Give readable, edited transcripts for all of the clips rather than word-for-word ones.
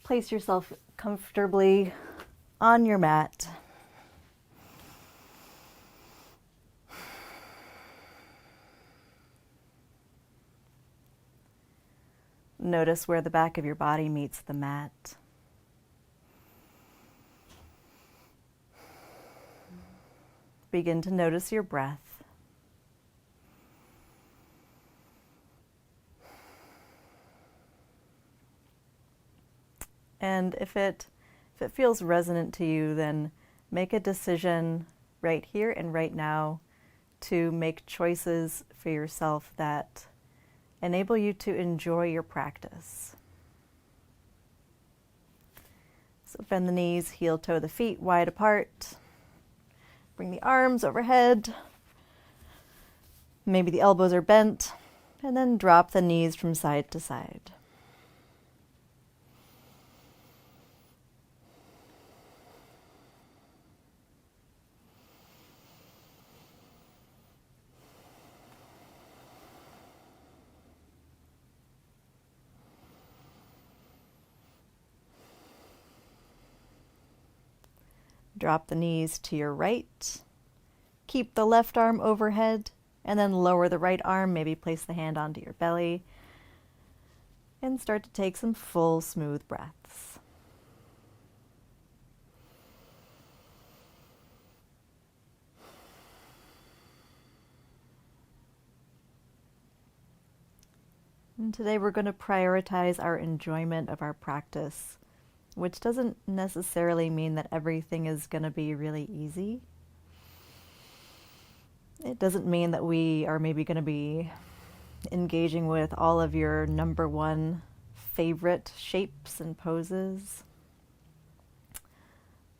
place yourself comfortably on your mat. Notice where the back of your body meets the mat. Begin to notice your breath. And if it feels resonant to you, then make a decision right here and right now to make choices for yourself that enable you to enjoy your practice. So bend the knees, heel toe the feet wide apart. Bring the arms overhead. Maybe the elbows are bent, and then drop the knees from side to side. Drop the knees to your right. Keep the left arm overhead and then lower the right arm. Maybe place the hand onto your belly and start to take some full, smooth breaths. And today we're going to prioritize our enjoyment of our practice, which doesn't necessarily mean that everything is going to be really easy. It doesn't mean that we are maybe going to be engaging with all of your number one favorite shapes and poses.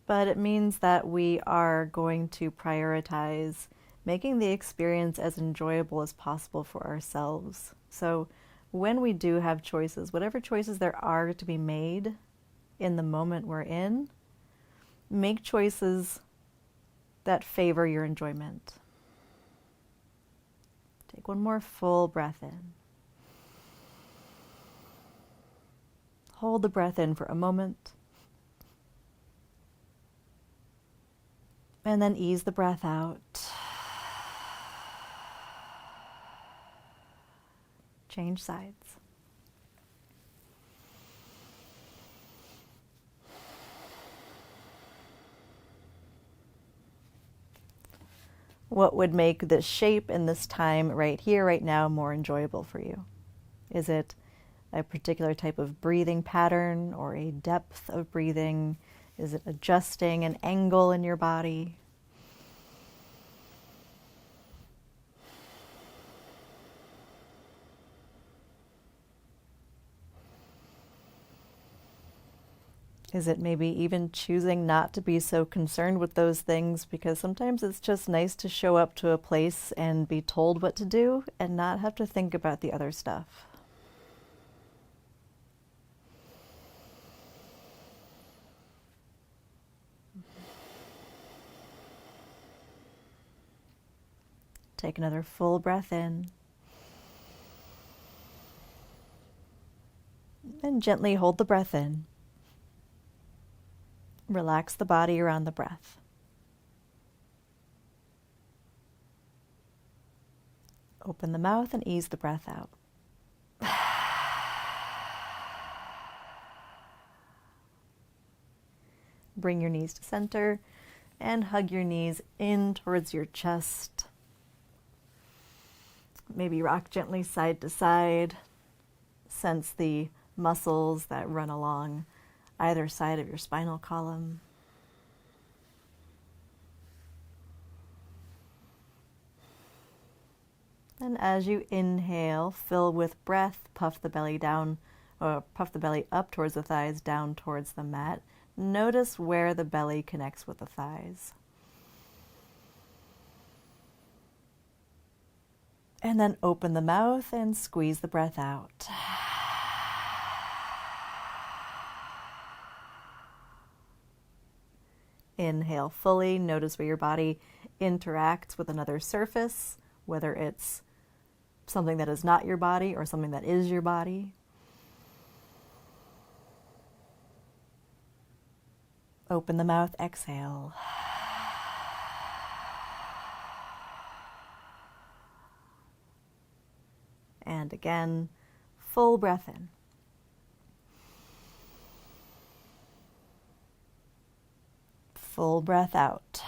But it means that we are going to prioritize making the experience as enjoyable as possible for ourselves. So when we do have choices, whatever choices there are to be made in the moment we're in, make choices that favor your enjoyment. Take one more full breath in. Hold the breath in for a moment. And then ease the breath out. Change sides. What would make this shape and this time right here, right now, more enjoyable for you? Is it a particular type of breathing pattern or a depth of breathing? Is it adjusting an angle in your body? Is it maybe even choosing not to be so concerned with those things, because sometimes it's just nice to show up to a place and be told what to do and not have to think about the other stuff? Take another full breath in. And gently hold the breath in. Relax the body around the breath. Open the mouth and ease the breath out. Bring your knees to center and hug your knees in towards your chest. Maybe rock gently side to side. Sense the muscles that run along either side of your spinal column. And as you inhale, fill with breath, puff the belly down, or puff the belly up towards the thighs, down towards the mat. Notice where the belly connects with the thighs. And then open the mouth and squeeze the breath out. Inhale fully. Notice where your body interacts with another surface, whether it's something that is not your body or something that is your body. Open the mouth, exhale. And again, full breath in. Full breath out.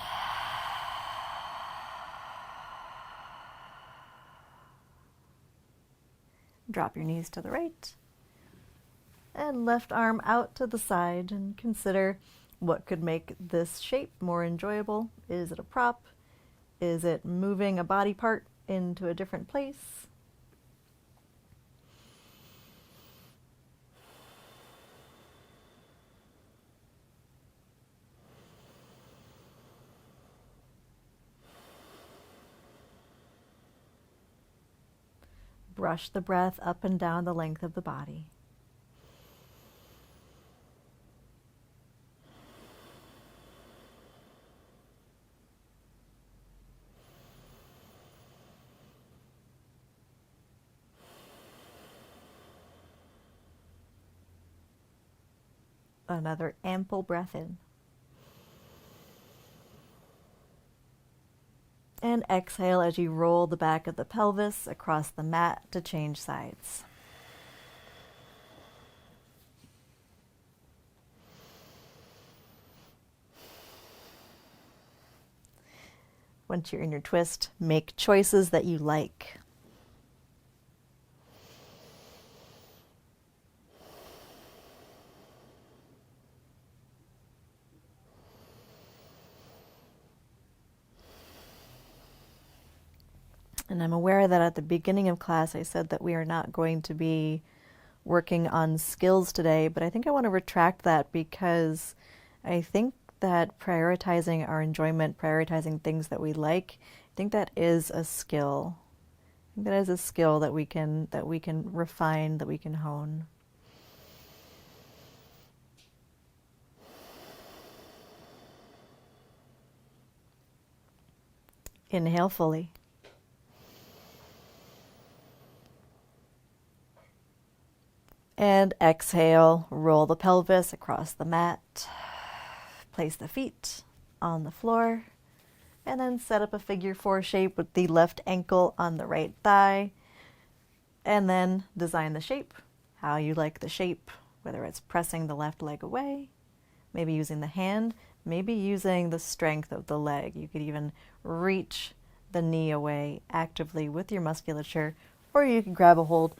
Drop your knees to the right and left arm out to the side, and consider what could make this shape more enjoyable. Is it a prop? Is it moving a body part into a different place? Brush the breath up and down the length of the body. Another ample breath in. And exhale as you roll the back of the pelvis across the mat to change sides. Once you're in your twist, make choices that you like. And I'm aware that at the beginning of class I said that we are not going to be working on skills today, but I think I want to retract that, because I think that prioritizing our enjoyment, prioritizing things that we like, I think that is a skill. I think that is a skill that we can refine, that we can hone. Inhale fully. And exhale, roll the pelvis across the mat. Place the feet on the floor. And then set up a figure 4 shape with the left ankle on the right thigh. And then design the shape, how you like the shape, whether it's pressing the left leg away, maybe using the hand, maybe using the strength of the leg. You could even reach the knee away actively with your musculature, or you can grab a hold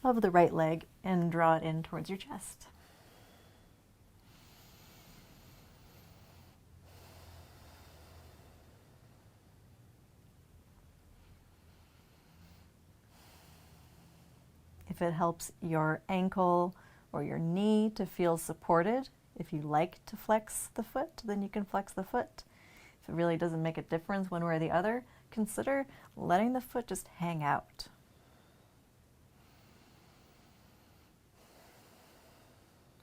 of the right leg and draw it in towards your chest. If it helps your ankle or your knee to feel supported, if you like to flex the foot, then you can flex the foot. If it really doesn't make a difference one way or the other, consider letting the foot just hang out.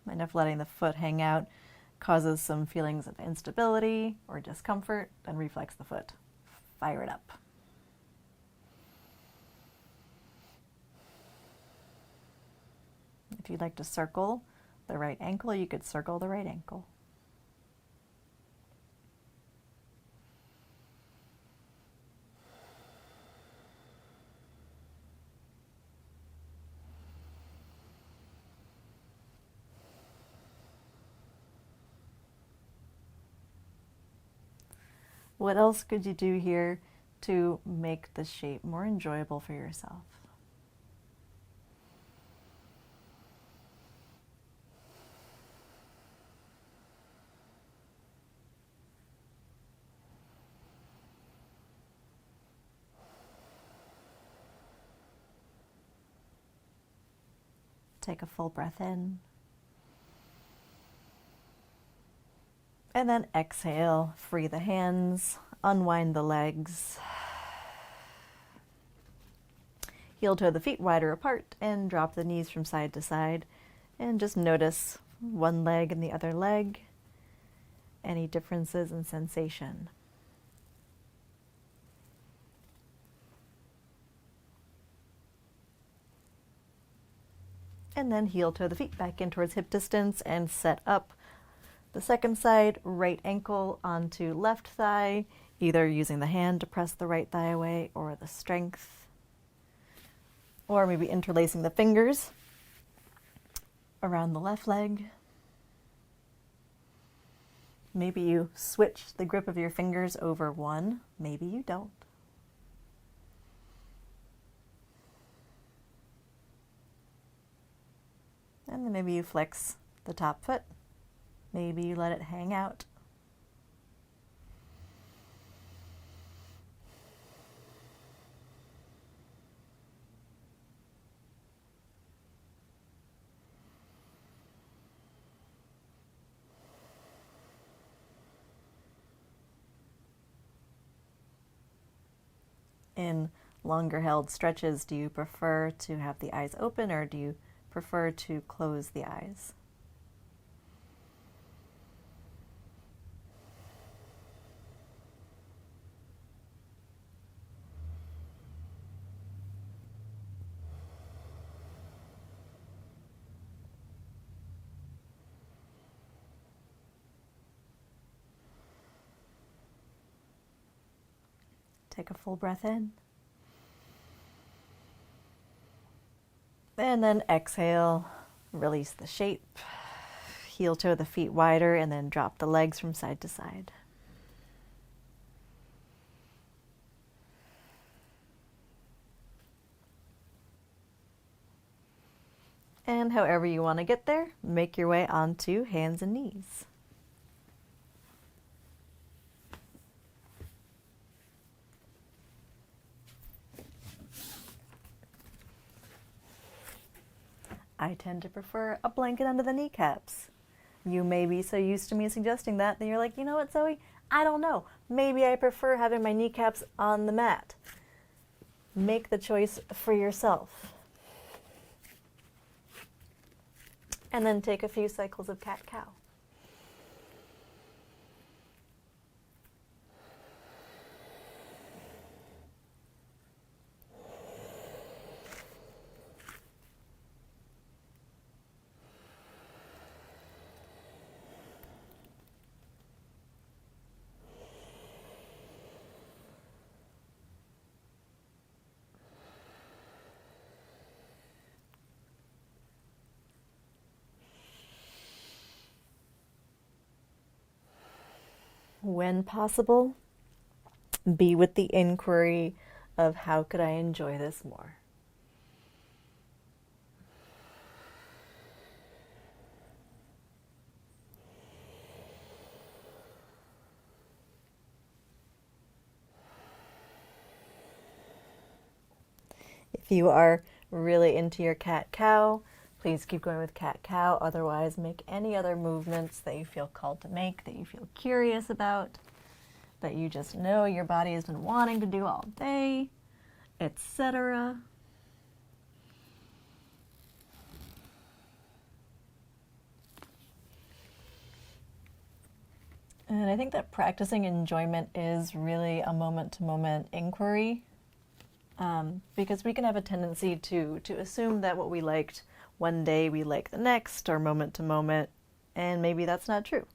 And if letting the foot hang out causes some feelings of instability or discomfort, then reflex the foot. Fire it up. If you'd like to circle the right ankle, you could circle the right ankle. What else could you do here to make the shape more enjoyable for yourself? Take a full breath in. And then exhale, free the hands, unwind the legs. Heel toe the feet wider apart and drop the knees from side to side. And just notice one leg and the other leg, any differences in sensation. And then heel toe the feet back in towards hip distance and set up The second side, right ankle onto left thigh, either using the hand to press the right thigh away or the strength, or maybe interlacing the fingers around the left leg. Maybe you switch the grip of your fingers over one, maybe you don't. And then maybe you flex the top foot. Maybe you let it hang out. In longer held stretches, do you prefer to have the eyes open or do you prefer to close the eyes? Take a full breath in. And then exhale, release the shape. Heel toe the feet wider and then drop the legs from side to side. And however you want to get there, make your way onto hands and knees. I tend to prefer a blanket under the kneecaps. You may be so used to me suggesting that you're like, you know what, Zoe? I don't know. Maybe I prefer having my kneecaps on the mat. Make the choice for yourself. And then take a few cycles of cat-cow. When possible, be with the inquiry of how could I enjoy this more? If you are really into your cat-cow, please keep going with cat-cow. Otherwise, make any other movements that you feel called to make, that you feel curious about, that you just know your body has been wanting to do all day, etc. And I think that practicing enjoyment is really a moment-to-moment inquiry, because we can have a tendency to assume that what we liked one day we like the next, or moment to moment, and maybe that's not true.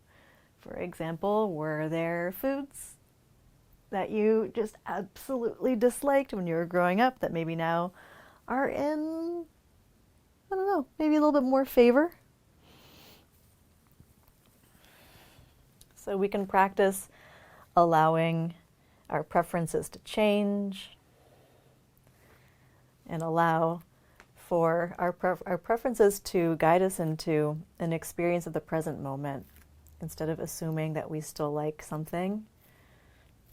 For example, were there foods that you just absolutely disliked when you were growing up that maybe now are in, I don't know, maybe a little bit more favor? So we can practice allowing our preferences to change and allow for our preferences to guide us into an experience of the present moment. Instead of assuming that we still like something,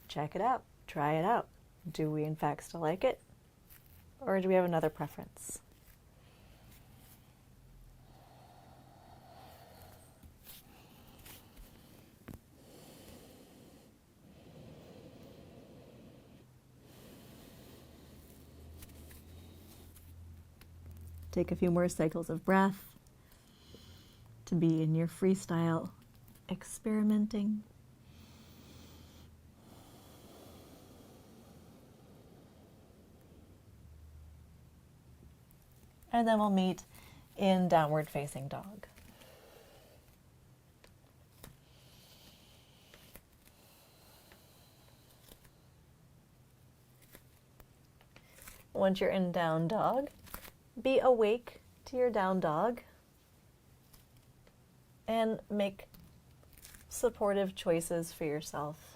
check it out, try it out. Do we in fact still like it? Or do we have another preference? Take a few more cycles of breath to be in your freestyle experimenting. And then we'll meet in downward facing dog. Once you're in down dog, be awake to your down dog and make supportive choices for yourself.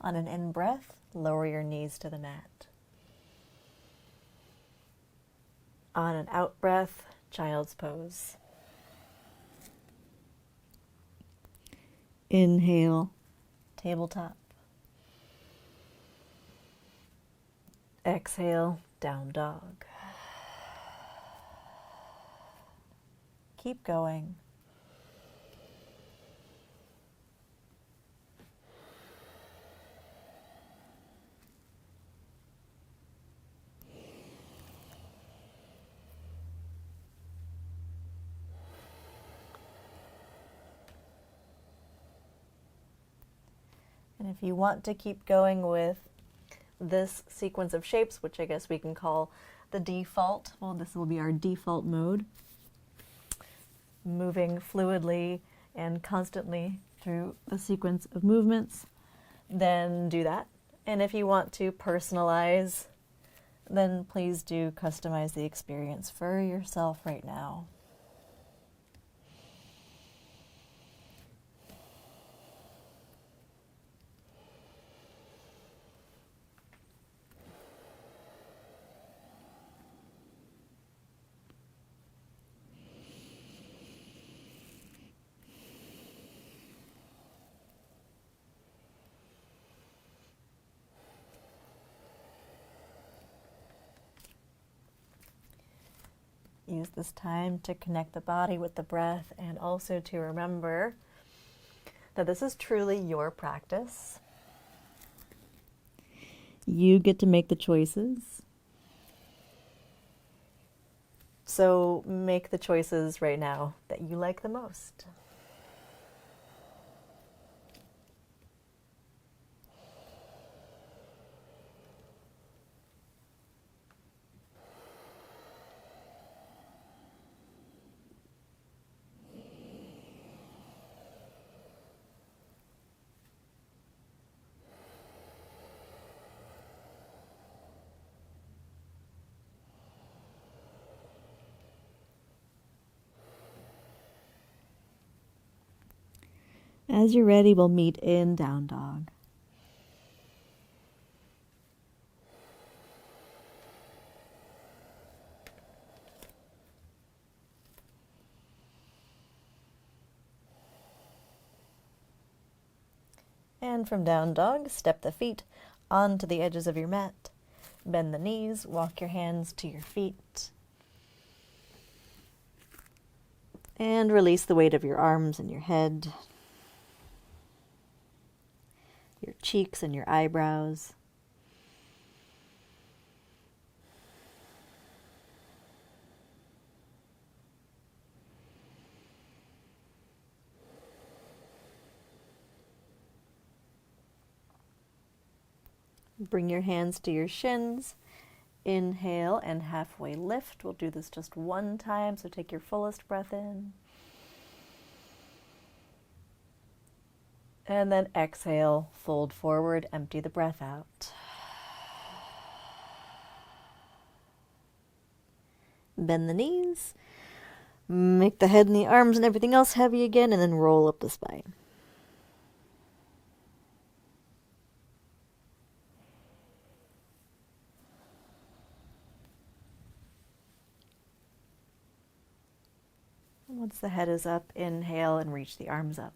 On an in-breath, lower your knees to the mat. On an out-breath, child's pose. Inhale, tabletop. Exhale, down dog. Keep going. And if you want to keep going with this sequence of shapes, which I guess we can call the default, well, this will be our default mode, moving fluidly and constantly through a sequence of movements, then do that. And if you want to personalize, then please do customize the experience for yourself right now. Use this time to connect the body with the breath and also to remember that this is truly your practice. You get to make the choices. So make the choices right now that you like the most. As you're ready, we'll meet in down dog. And from down dog, step the feet onto the edges of your mat. Bend the knees, walk your hands to your feet. And release the weight of your arms and your head, your cheeks and your eyebrows. Bring your hands to your shins. Inhale and halfway lift. We'll do this just one time, so take your fullest breath in. And then exhale, fold forward, empty the breath out. Bend the knees. Make the head and the arms and everything else heavy again, and then roll up the spine. Once the head is up, inhale and reach the arms up.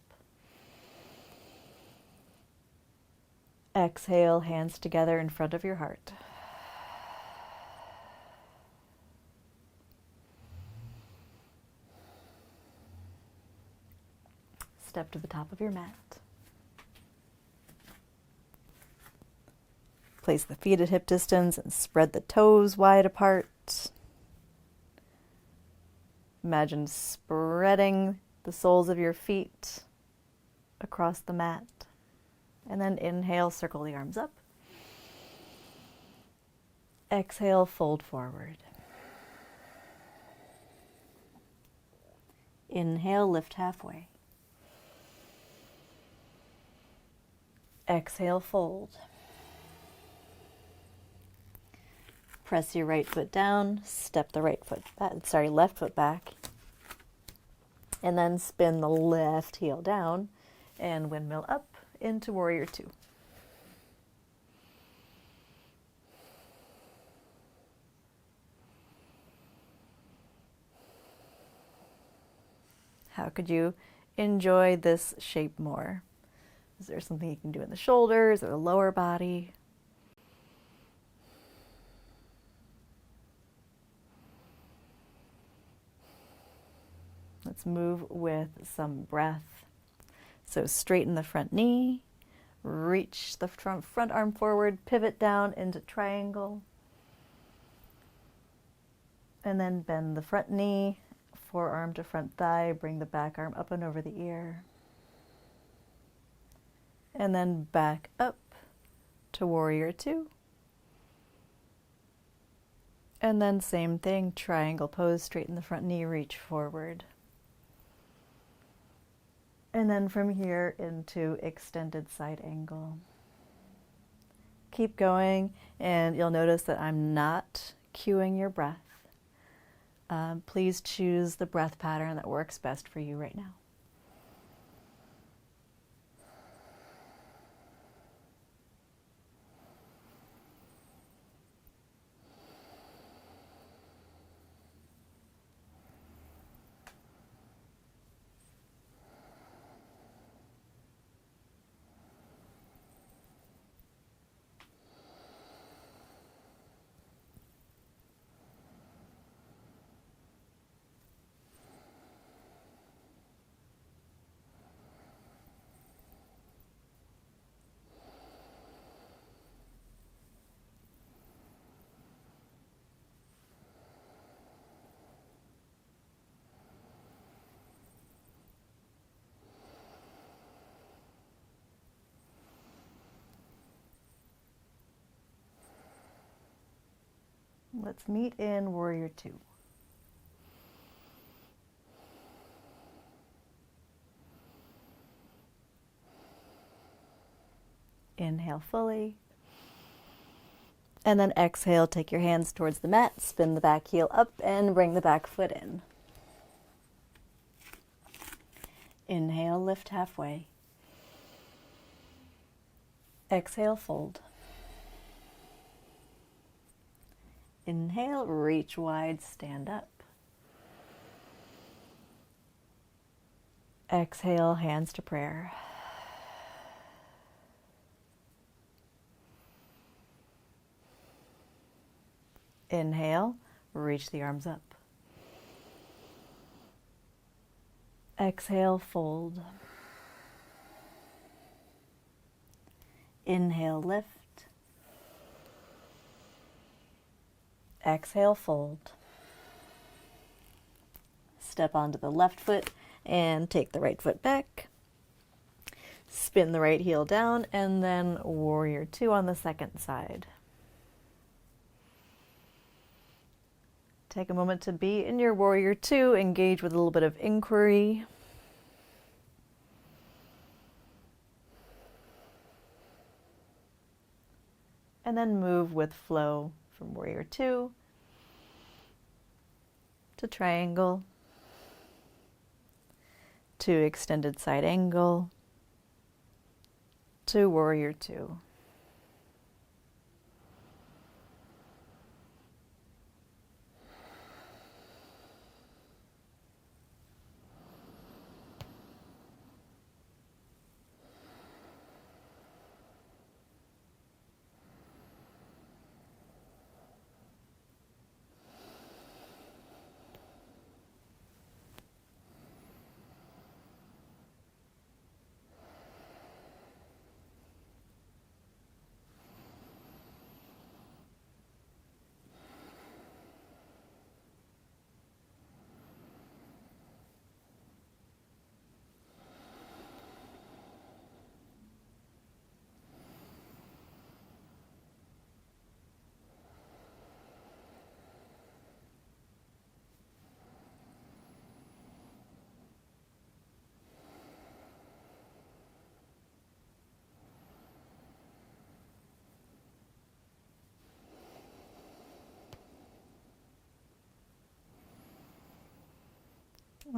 Exhale, hands together in front of your heart. Step to the top of your mat. Place the feet at hip distance and spread the toes wide apart. Imagine spreading the soles of your feet across the mat. And then inhale, circle the arms up. Exhale, fold forward. Inhale, lift halfway. Exhale, fold. Press your right foot down, step the left foot back, and then spin the left heel down and windmill up into warrior two. How could you enjoy this shape more? Is there something you can do in the shoulders or the lower body? Let's move with some breath. So straighten the front knee, reach the front arm forward, pivot down into triangle, and then bend the front knee, forearm to front thigh, bring the back arm up and over the ear, and then back up to warrior two. And then same thing, triangle pose, straighten the front knee, reach forward. And then from here into extended side angle. Keep going, and you'll notice that I'm not cueing your breath. Please choose the breath pattern that works best for you right now. Let's meet in warrior two. Inhale fully. And then exhale, take your hands towards the mat, spin the back heel up and bring the back foot in. Inhale, lift halfway. Exhale, fold. Inhale, reach wide, stand up. Exhale, hands to prayer. Inhale, reach the arms up. Exhale, fold. Inhale, lift. Exhale, fold. Step onto the left foot and take the right foot back. Spin the right heel down and then warrior two on the second side. Take a moment to be in your warrior two, engage with a little bit of inquiry. And then move with flow from warrior two to triangle to extended side angle to warrior two.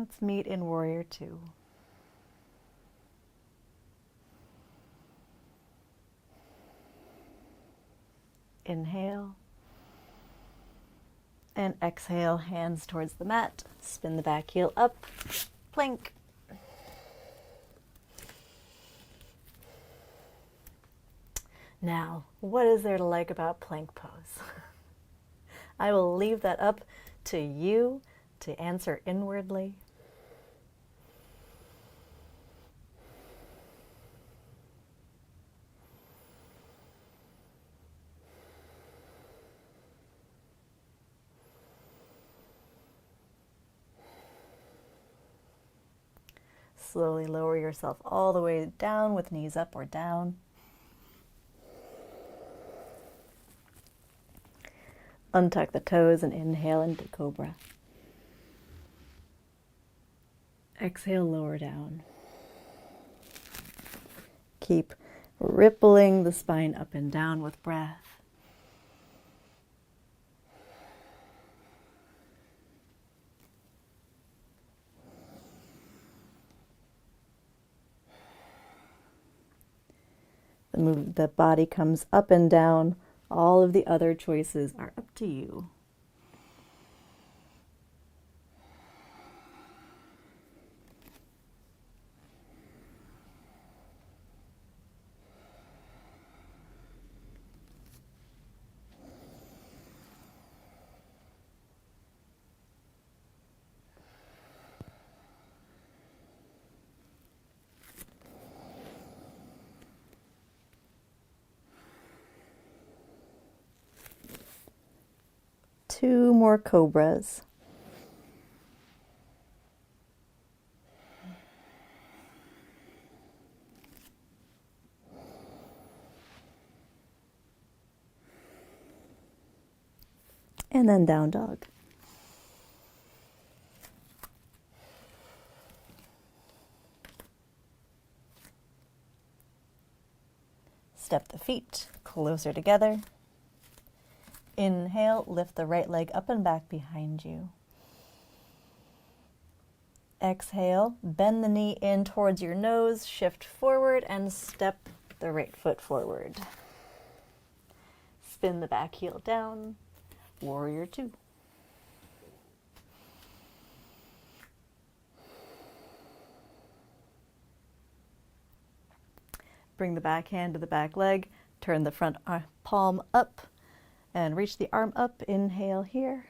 Let's meet in warrior two. Inhale. And exhale, hands towards the mat. Spin the back heel up. Plank. Now, what is there to like about plank pose? I will leave that up to you to answer inwardly. Slowly lower yourself all the way down with knees up or down. Untuck the toes and inhale into cobra. Exhale, lower down. Keep rippling the spine up and down with breath. The body comes up and down. All of the other choices are up to you. Two more cobras. And then down dog. Step the feet closer together. Inhale, lift the right leg up and back behind you. Exhale, bend the knee in towards your nose, shift forward and step the right foot forward. Spin the back heel down, warrior two. Bring the back hand to the back leg, turn the front palm up, and reach the arm up. Inhale here.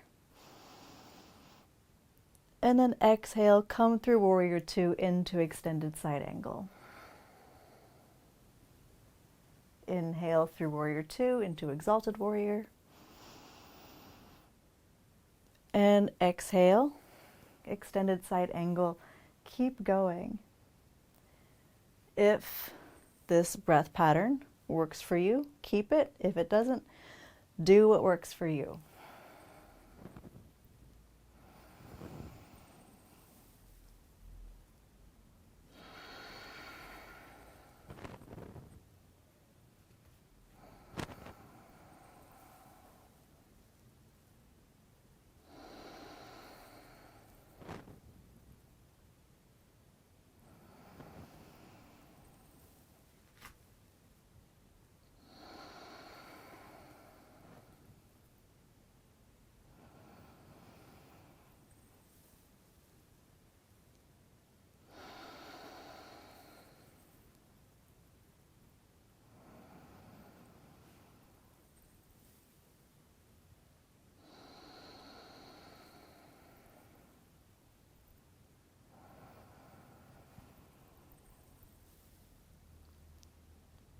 And then exhale, come through warrior two into extended side angle. Inhale through warrior two into exalted warrior. And exhale, extended side angle. Keep going. If this breath pattern works for you, keep it. If it doesn't, do what works for you.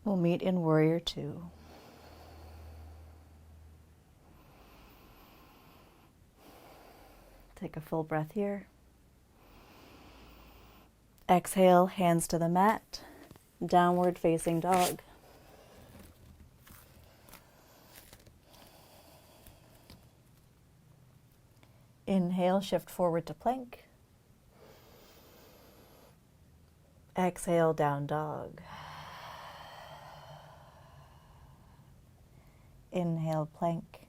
We'll meet in warrior two. Take a full breath here. Exhale, hands to the mat, downward facing dog. Inhale, shift forward to plank. Exhale, down dog. Inhale, plank.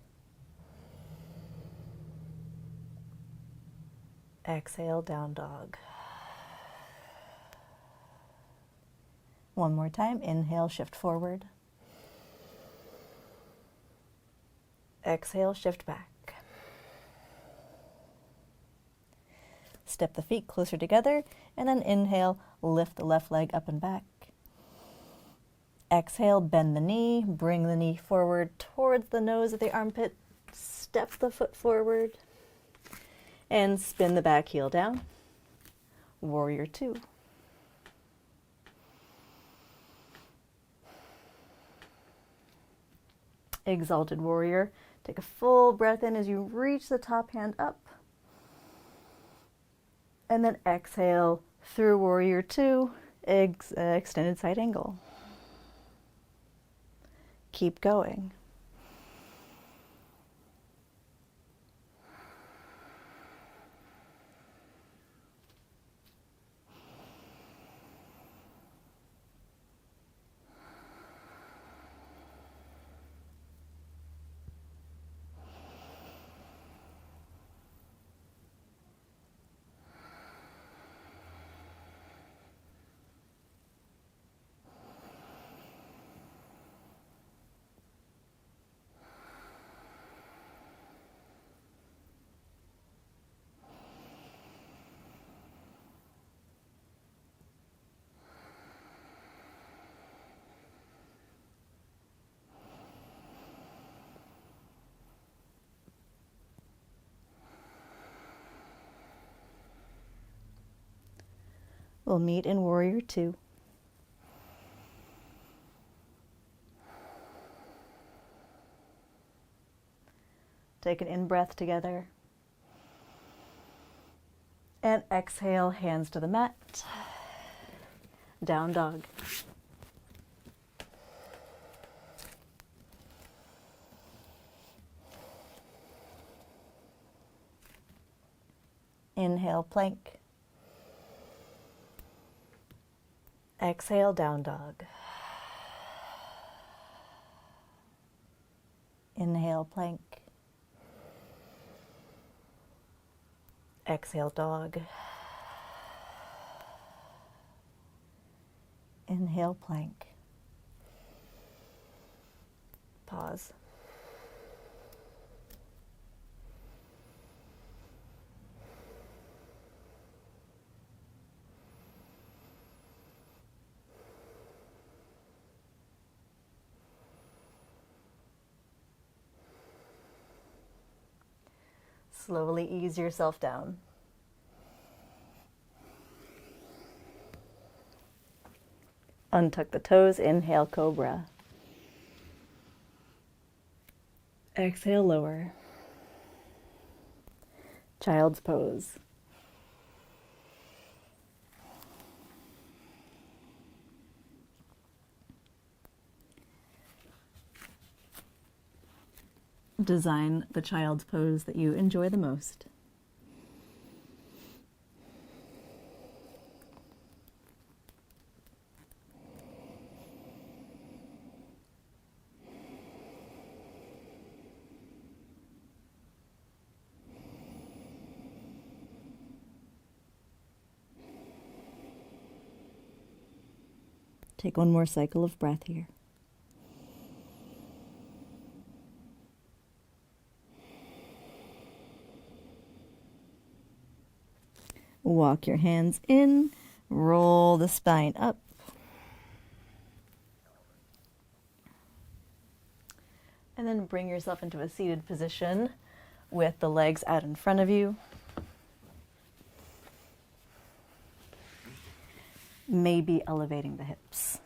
Exhale, down dog. One more time. Inhale, shift forward. Exhale, shift back. Step the feet closer together, and then inhale, lift the left leg up and back. Exhale, bend the knee, bring the knee forward towards the nose of the armpit, step the foot forward, and spin the back heel down. Warrior two. Exalted warrior. Take a full breath in as you reach the top hand up. And then exhale through warrior two, extended side angle. Keep going. We'll meet in warrior two. Take an in-breath together. And exhale, hands to the mat. Down dog. Inhale, plank. Exhale, down dog. Inhale, plank. Exhale, dog. Inhale, plank. Pause. Slowly ease yourself down. Untuck the toes, inhale, cobra. Exhale, lower. Child's pose. Design the child's pose that you enjoy the most. Take one more cycle of breath here. Walk your hands in, roll the spine up. And then bring yourself into a seated position with the legs out in front of you. Maybe elevating the hips.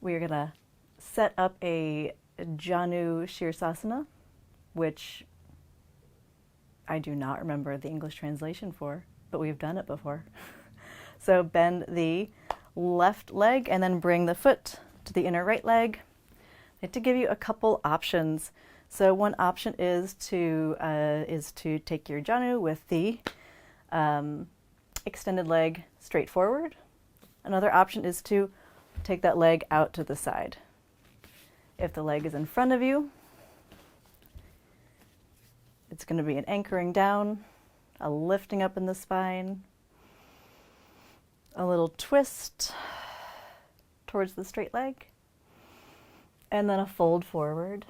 We are going to set up a Janu Shirsasana, which I do not remember the English translation for, but we've done it before. So bend the left leg and then bring the foot to the inner right leg. I have to give you a couple options. So one option is to take your Janu with the extended leg straight forward. Another option is to take that leg out to the side. If the leg is in front of you, It's going to be an anchoring down, a lifting up in the spine, a little twist towards the straight leg, and then a fold forward.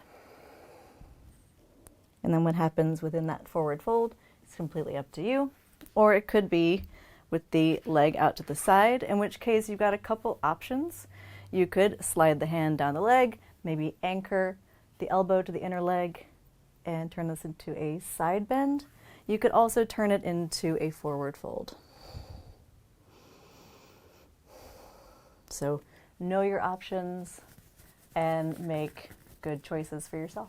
And then what happens within that forward fold is completely up to you. Or it could be with the leg out to the side, in which case you've got a couple options. You could slide the hand down the leg, maybe anchor the elbow to the inner leg and turn this into a side bend. You could also turn it into a forward fold. So know your options and make good choices for yourself.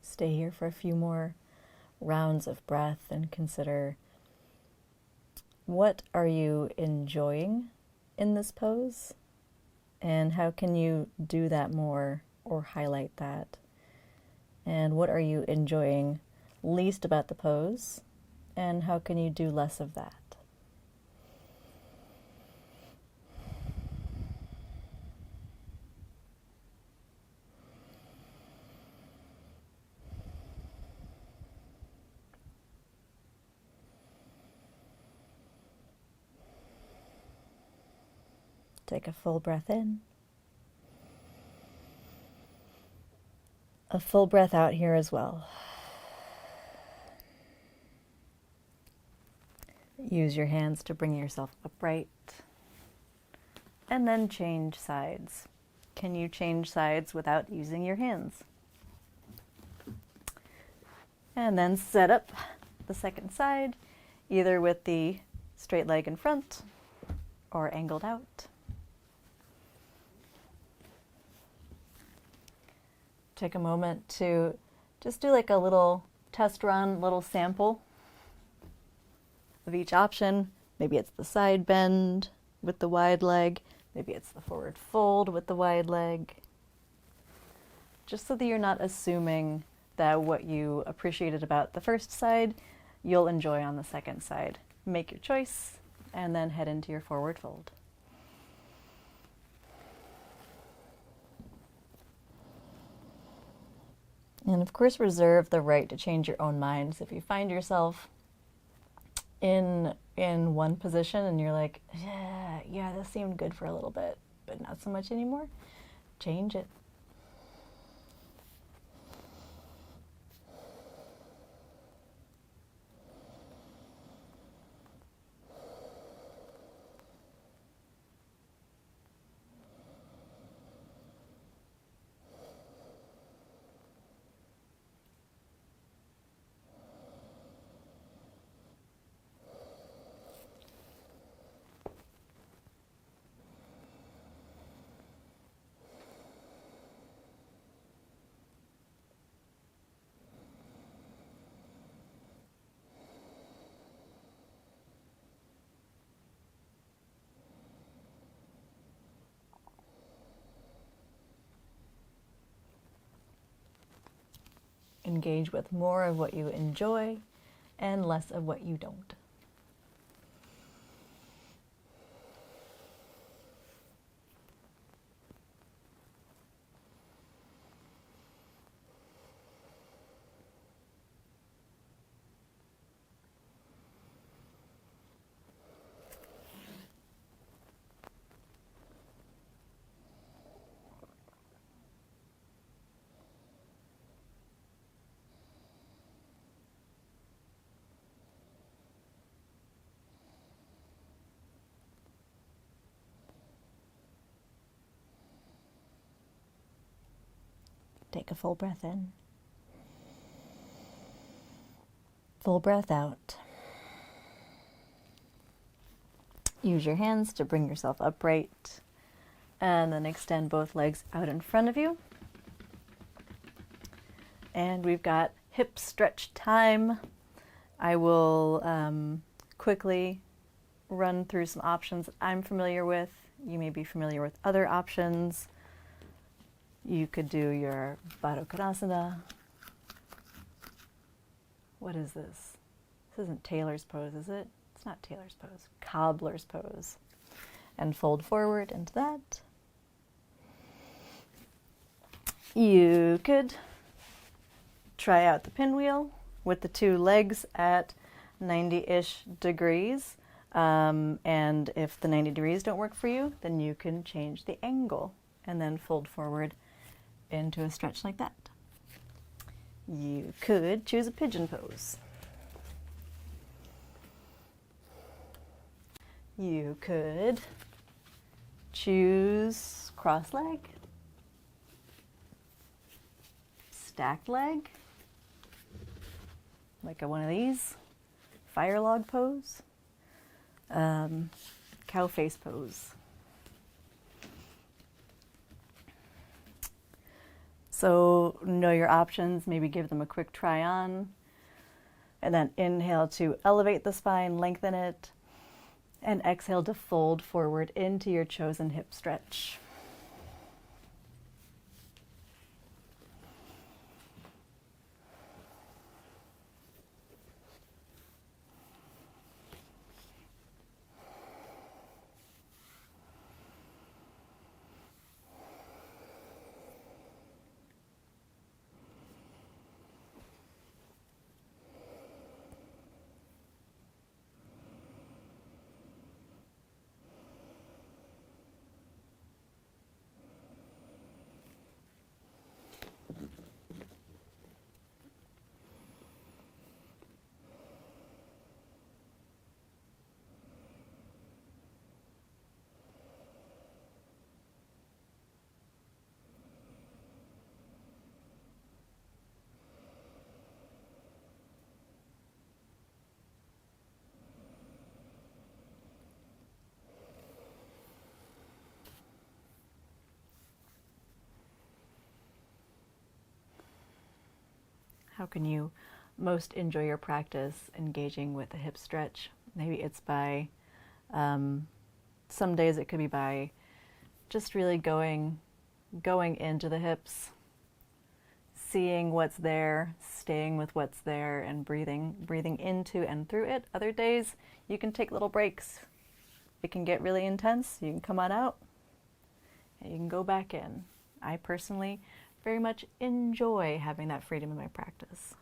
Stay here for a few more rounds of breath and consider, what are you enjoying in this pose? And how can you do that more or highlight that? And what are you enjoying least about the pose? And how can you do less of that? Take a full breath in. A full breath out here as well. Use your hands to bring yourself upright. And then change sides. Can you change sides without using your hands? And then set up the second side, either with the straight leg in front or angled out. Take a moment to just do like a little test run, little sample of each option. Maybe it's the side bend with the wide leg. Maybe it's the forward fold with the wide leg. Just so that you're not assuming that what you appreciated about the first side, you'll enjoy on the second side. Make your choice and then head into your forward fold. And of course, reserve the right to change your own mind. So if you find yourself in one position and you're like, yeah, this seemed good for a little bit, but not so much anymore, change it. Engage with more of what you enjoy and less of what you don't. Take a full breath in. Full breath out. Use your hands to bring yourself upright. And then extend both legs out in front of you. And we've got hip stretch time. I will quickly run through some options I'm familiar with. You may be familiar with other options. You could do your Baddha Konasana. What is this? This isn't Taylor's pose, is it? It's not Taylor's pose. Cobbler's pose. And fold forward into that. You could try out the pinwheel with the two legs at 90-ish degrees. And if the 90 degrees don't work for you, then you can change the angle and then fold forward into a stretch like that. You could choose a pigeon pose. You could choose cross leg, stacked leg, like one of these, fire log pose, cow face pose. So know your options, maybe give them a quick try on, and then inhale to elevate the spine, lengthen it, and exhale to fold forward into your chosen hip stretch. How can you most enjoy your practice engaging with a hip stretch? Maybe it's by, some days it could be by just really going into the hips, seeing what's there, staying with what's there, and breathing into and through it. Other days you can take little breaks. It can get really intense. You can come on out and you can go back in. I personally very much enjoy having that freedom in my practice.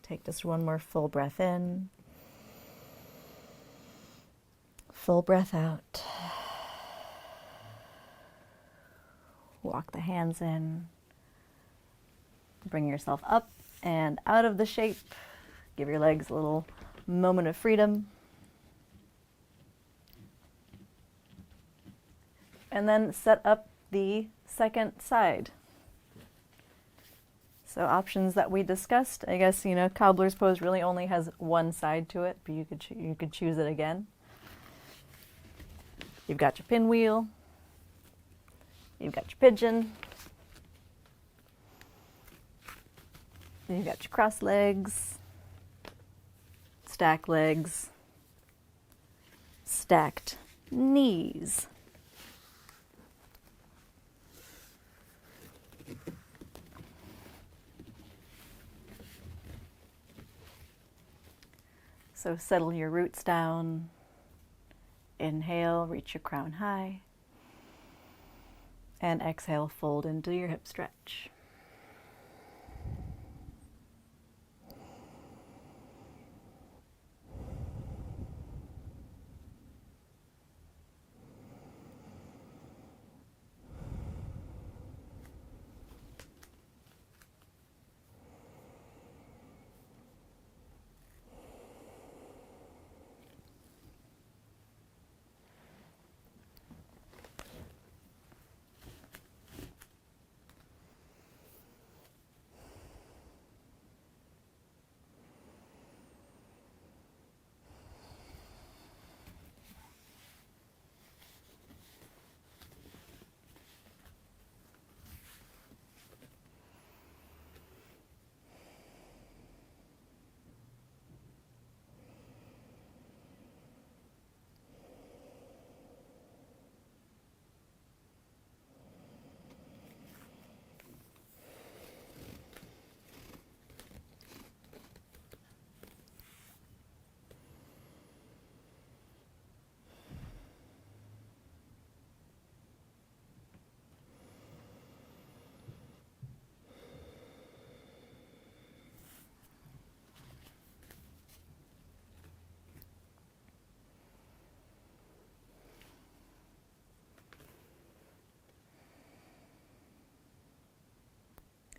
Take just one more full breath in. Full breath out. Walk the hands in. Bring yourself up and out of the shape. Give your legs a little moment of freedom. And then set up the second side. So options that we discussed, I guess, cobbler's pose really only has one side to it, but you could choose it again. You've got your pinwheel. You've got your pigeon. You've got your cross legs, stacked legs, stacked knees. So settle your roots down. Inhale, reach your crown high. And exhale, fold into your hip stretch.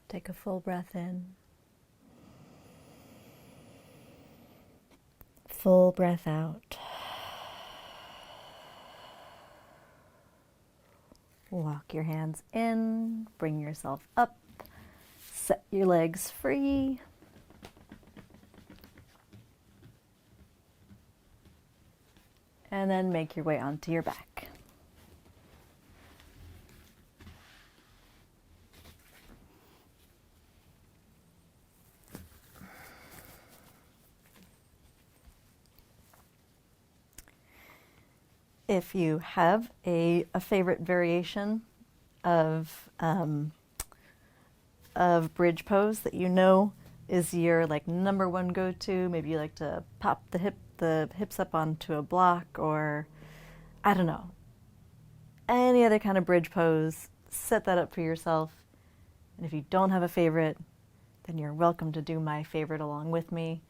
Take a full breath in. Full breath out. Walk your hands in, bring yourself up, set your legs free. And then make your way onto your back. If you have a favorite variation of bridge pose that you know is your like number one go-to, maybe you like to pop the hips up onto a block, or I don't know, any other kind of bridge pose, set that up for yourself. And if you don't have a favorite, then you're welcome to do my favorite along with me,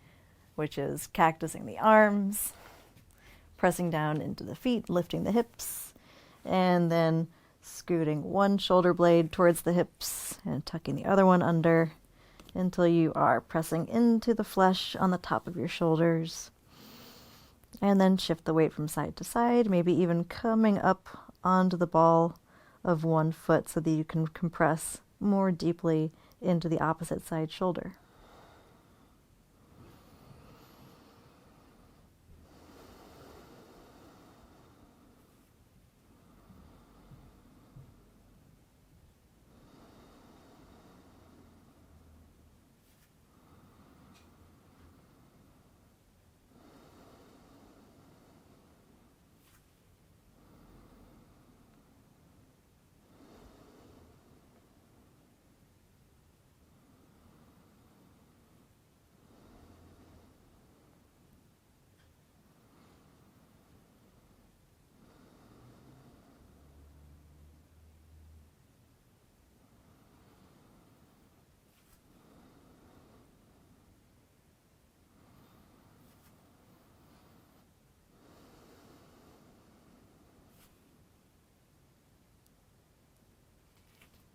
which is cactusing the arms, pressing down into the feet, lifting the hips, and then scooting one shoulder blade towards the hips and tucking the other one under until you are pressing into the flesh on the top of your shoulders. And then shift the weight from side to side, maybe even coming up onto the ball of one foot so that you can compress more deeply into the opposite side shoulder.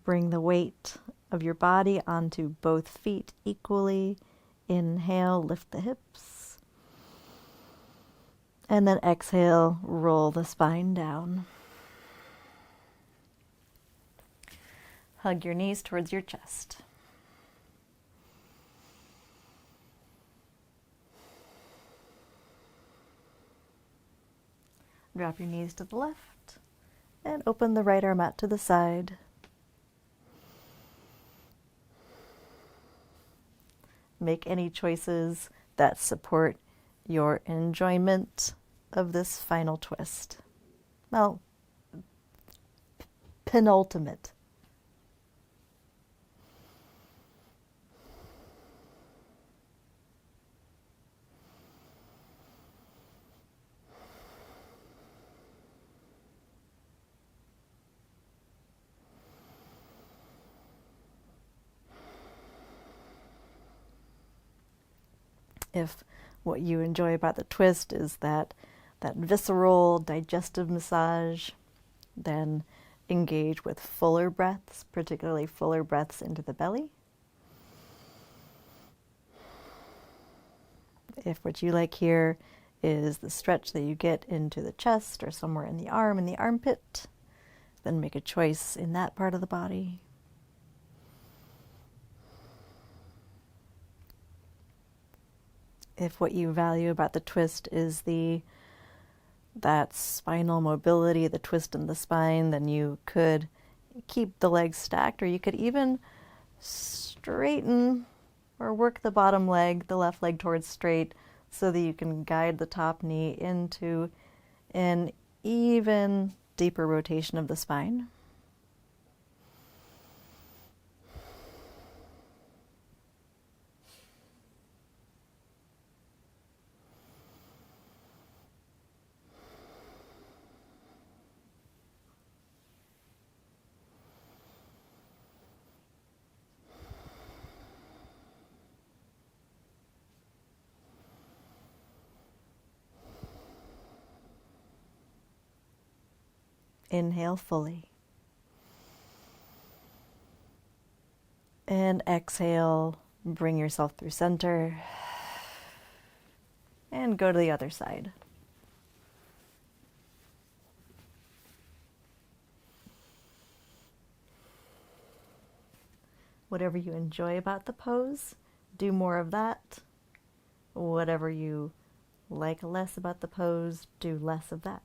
Bring the weight of your body onto both feet equally. Inhale, lift the hips. And then exhale, roll the spine down. Hug your knees towards your chest. Drop your knees to the left and open the right arm out to the side. Make any choices that support your enjoyment of this final twist. Well, penultimate. If what you enjoy about the twist is that visceral digestive massage, then engage with fuller breaths, particularly fuller breaths into the belly. If what you like here is the stretch that you get into the chest or somewhere in the arm, in the armpit, then make a choice in that part of the body. If what you value about the twist is that spinal mobility, the twist in the spine, then you could keep the legs stacked, or you could even straighten or work the bottom leg, the left leg towards straight, so that you can guide the top knee into an even deeper rotation of the spine. Inhale fully. And exhale, bring yourself through center. And go to the other side. Whatever you enjoy about the pose, do more of that. Whatever you like less about the pose, do less of that.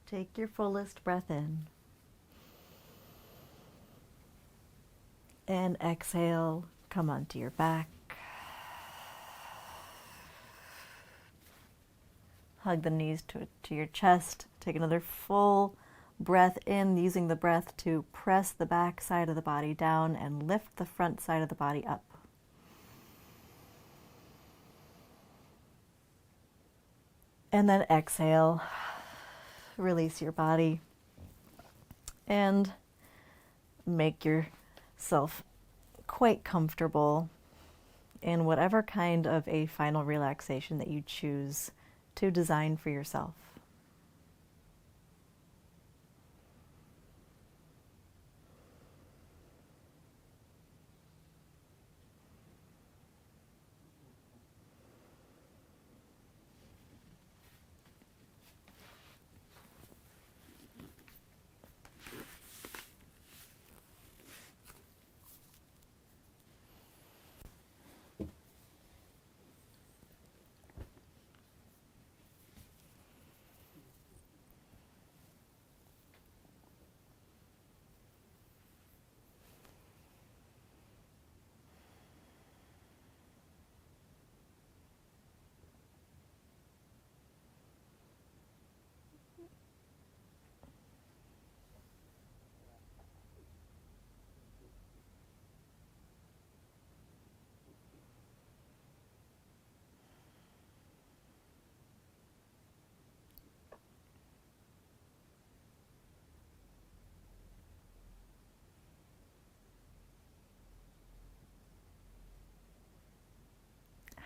Take your fullest breath in. And exhale, come onto your back. Hug the knees to your chest. Take another full breath in, using the breath to press the back side of the body down and lift the front side of the body up. And then exhale, release your body and make yourself quite comfortable in whatever kind of a final relaxation that you choose to design for yourself.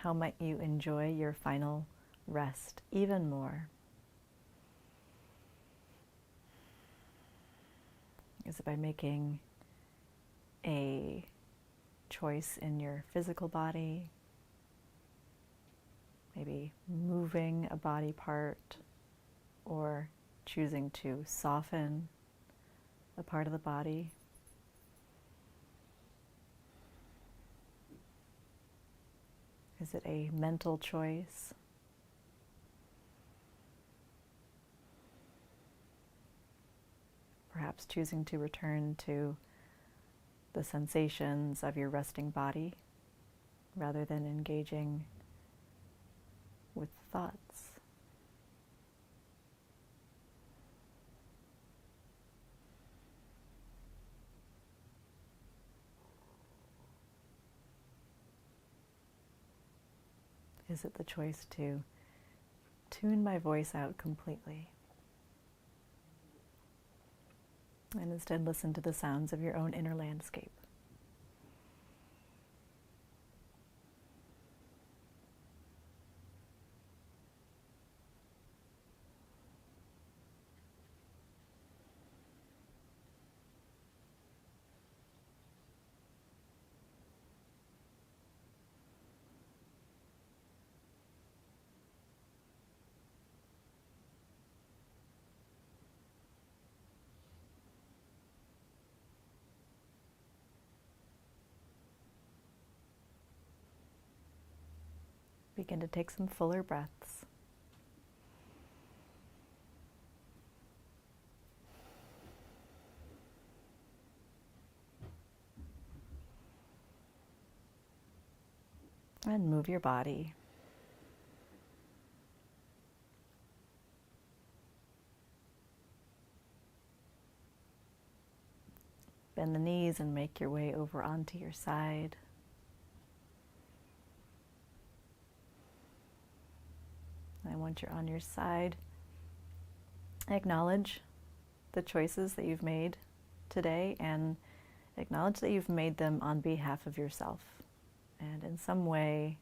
How might you enjoy your final rest even more? Is it by making a choice in your physical body? Maybe moving a body part or choosing to soften a part of the body? Is it a mental choice? Perhaps choosing to return to the sensations of your resting body rather than engaging with thoughts. Is it the choice to tune my voice out completely and instead listen to the sounds of your own inner landscape? Begin to take some fuller breaths. And move your body. Bend the knees and make your way over onto your side. And once you're on your side, acknowledge the choices that you've made today and acknowledge that you've made them on behalf of yourself. And in some way,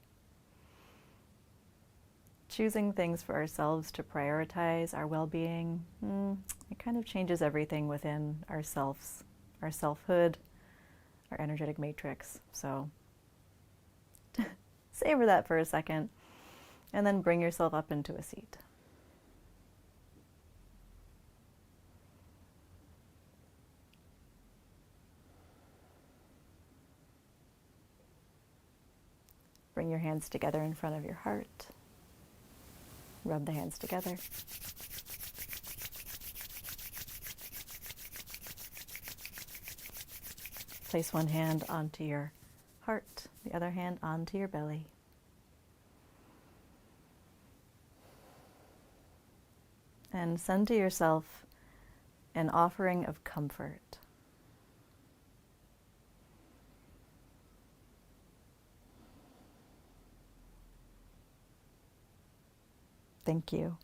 choosing things for ourselves to prioritize our well-being, it kind of changes everything within ourselves, our selfhood, our energetic matrix. So savor that for a second and then bring yourself up into a seat. Bring your hands together in front of your heart. Rub the hands together. Place one hand onto your heart, the other hand onto your belly. And send to yourself an offering of comfort. Thank you.